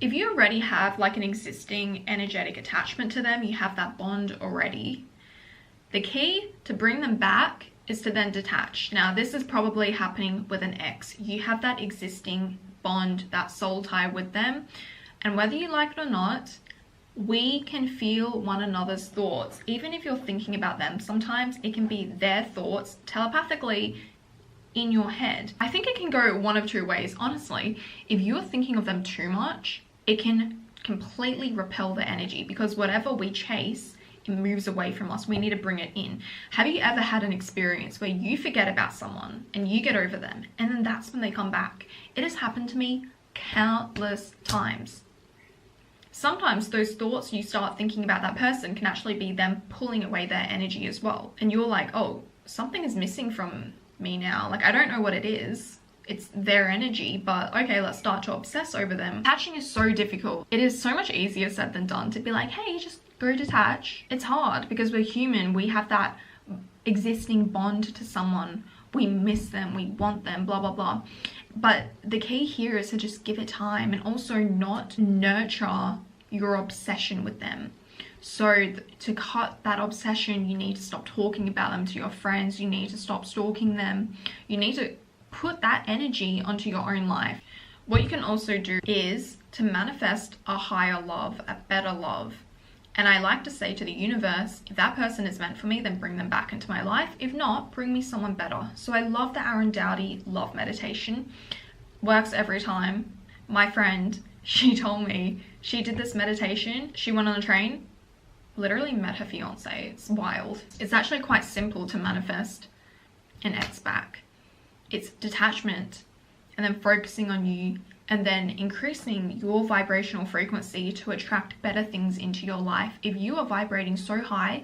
If you already have like an existing energetic attachment to them, you have that bond already, the key to bring them back is to then detach. Now, this is probably happening with an ex. You have that existing bond, that soul tie with them. And whether you like it or not, we can feel one another's thoughts. Even if you're thinking about them, sometimes it can be their thoughts telepathically in your head. I think it can go one of two ways, honestly. If you're thinking of them too much, it can completely repel the energy, because whatever we chase, it moves away from us. We need to bring it in. Have you ever had an experience where you forget about someone and you get over them, and then that's when they come back? It has happened to me countless times. Sometimes those thoughts you start thinking about that person can actually be them pulling away their energy as well. And you're like, oh, something is missing from me now. Like, I don't know what it is. It's their energy, but okay, let's start to obsess over them. Attaching is so difficult. It is so much easier said than done to be like, hey, just go detach. It's hard because we're human. We have that existing bond to someone. We miss them, we want them, blah, blah, blah. But the key here is to just give it time, and also not nurture your obsession with them. So to cut that obsession, you need to stop talking about them to your friends. You need to stop stalking them. You need to put that energy onto your own life. What you can also do is to manifest a higher love, a better love. And I like to say to the universe, if that person is meant for me, then bring them back into my life. If not, bring me someone better. So I love the Aaron Doughty love meditation. Works every time. My friend, she told me she did this meditation. She went on a train, literally met her fiance. It's wild. It's actually quite simple to manifest an ex back. It's detachment, and then focusing on you, and then increasing your vibrational frequency to attract better things into your life. If you are vibrating so high,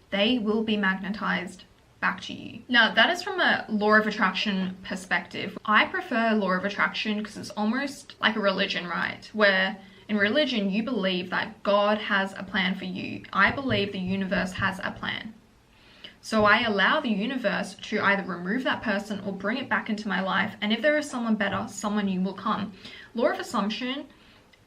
they will be magnetized back to you. Now, that is from a law of attraction perspective. I prefer law of attraction because it's almost like a religion, right? Where in religion, you believe that God has a plan for you. I believe the universe has a plan. So I allow the universe to either remove that person or bring it back into my life. And if there is someone better, someone new will come. Law of assumption,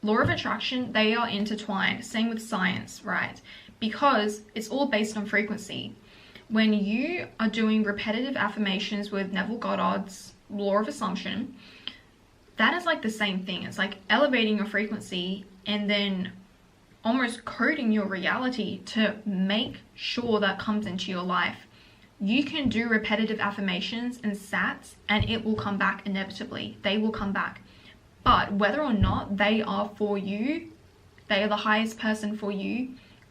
law of attraction, they are intertwined. Same with science, right? Because it's all based on frequency. When you are doing repetitive affirmations with Neville Goddard's law of assumption, that is like the same thing. It's like elevating your frequency and then almost coding your reality to make sure that comes into your life. You can do repetitive affirmations and sats and it will come back inevitably. They will come back. But whether or not they are for you, they are the highest person for you,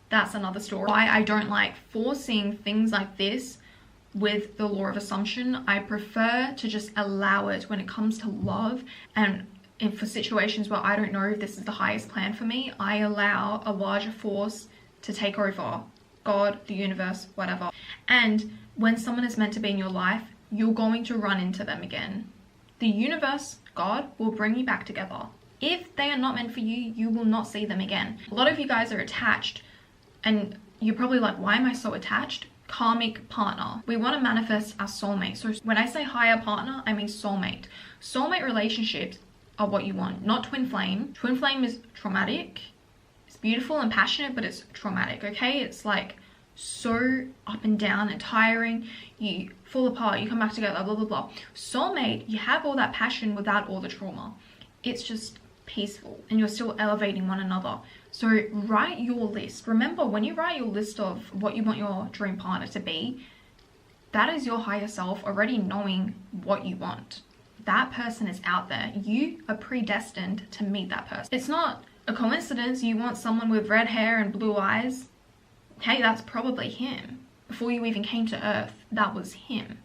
that's another story. Why I don't like forcing things like this with the law of assumption. I prefer to just allow it when it comes to love, and for situations where I don't know if this is the highest plan for me, I allow a larger force to take over. God, the universe, whatever. And when someone is meant to be in your life, you're going to run into them again. The universe, God, will bring you back together. If they are not meant for you, you will not see them again. A lot of you guys are attached, and you're probably like, why am I so attached? Karmic partner. We want to manifest our soulmate. So when I say higher partner, I mean soulmate. Soulmate relationships are what you want, not twin flame. Twin flame is traumatic. It's beautiful and passionate, but it's traumatic, okay? It's like so up and down and tiring. You fall apart, you come back together, blah, blah, blah. Soulmate, you have all that passion without all the trauma. It's just peaceful and you're still elevating one another. So write your list. Remember, when you write your list of what you want your dream partner to be, that is your higher self already knowing what you want. That person is out there. You are predestined to meet that person. It's not a coincidence you want someone with red hair and blue eyes. Hey, that's probably him. Before you even came to Earth, that was him.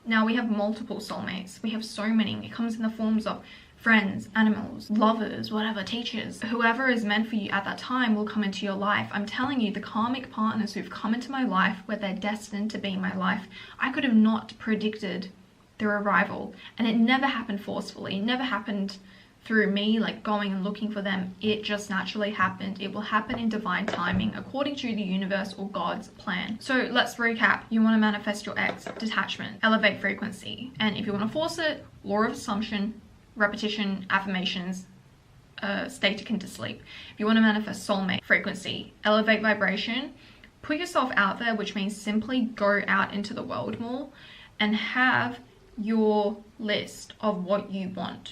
Now, we have multiple soulmates. We have so many. It comes in the forms of friends, animals, lovers, whatever, teachers. Whoever is meant for you at that time will come into your life. I'm telling you, the karmic partners who've come into my life, where they're destined to be in my life, I could have not predicted their arrival. And it never happened forcefully. It never happened through me like going and looking for them. It just naturally happened. It will happen in divine timing according to the universe or God's plan. So let's recap. You want to manifest your ex, detachment, elevate frequency. And if you want to force it, law of assumption, repetition, affirmations, state akin to sleep. If you want to manifest soulmate, frequency, elevate vibration, put yourself out there, which means simply go out into the world more and have your list of what you want.